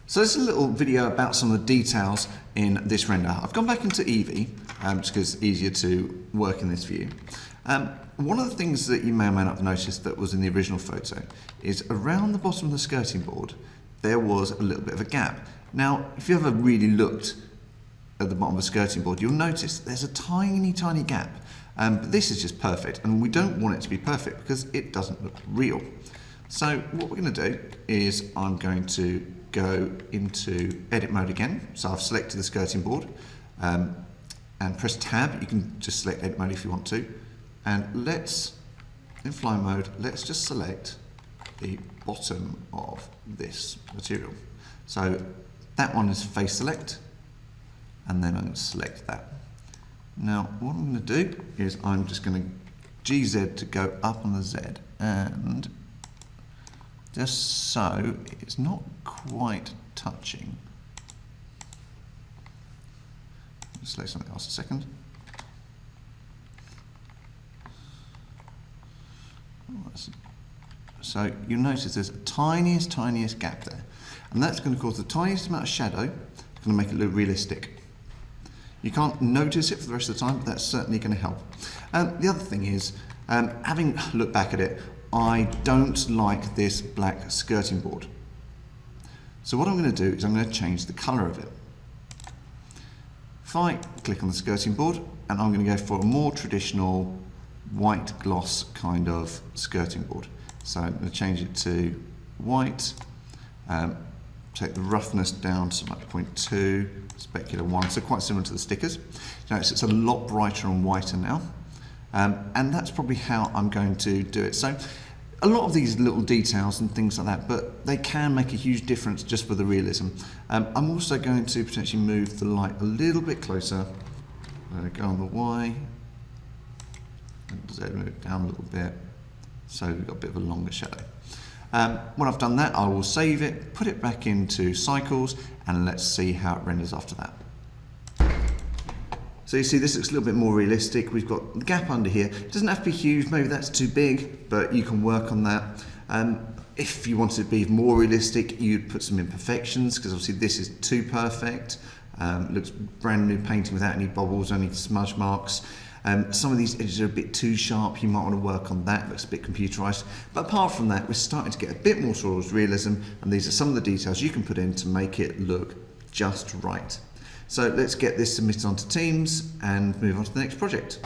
So this is a little video about some of the details in this render. I've gone back into Eevee, just because it's easier to work in this view. One of the things that you may or may not have noticed that was in the original photo is around the bottom of the skirting board, there was a little bit of a gap. Now, if you ever really looked at the bottom of a skirting board, you'll notice there's a tiny, tiny gap. But this is just perfect, and we don't want it to be perfect because it doesn't look real. So what we're going to do is I'm going to go into edit mode again. So I've selected the skirting board and press tab. You can just select edit mode if you want to. And let's, in fly mode, let's just select the bottom of this material. So that one is face select, and then I'm going to select that. Now what I'm going to do is I'm just going to GZ to go up on the Z, and just so it's not quite touching. Let's select something else a second. So you'll notice there's a tiniest gap there, and that's going to cause the tiniest amount of shadow. It's going to make it look realistic. You can't notice it for the rest of the time, but that's certainly going to help. The other thing is, having looked back at it, I don't like this black skirting board. So what I'm going to do is I'm going to change the colour of it. If I click on the skirting board, and I'm going to go for a more traditional white gloss kind of skirting board. So I'm going to change it to white, take the roughness down to like 0.2, specular 1, so quite similar to the stickers. Notice it's a lot brighter and whiter now. And that's probably how I'm going to do it. So a lot of these little details and things like that, but they can make a huge difference just for the realism. I'm also going to potentially move the light a little bit closer. I'm going to go on the Y, and Z, move it down a little bit, so we've got a bit of a longer shadow. When I've done that, I will save it, put it back into cycles, and let's see how it renders after that. So you see this looks a little bit more realistic. We've got the gap under here. It doesn't have to be huge, maybe that's too big, but you can work on that. If you wanted to be more realistic, you'd put some imperfections, because obviously this is too perfect. It looks brand new painting without any bobbles, only smudge marks. Some of these edges are a bit too sharp, you might want to work on that, it looks a bit computerized. But apart from that, we're starting to get a bit more towards realism, and these are some of the details you can put in to make it look just right. So let's get this submitted onto Teams and move on to the next project.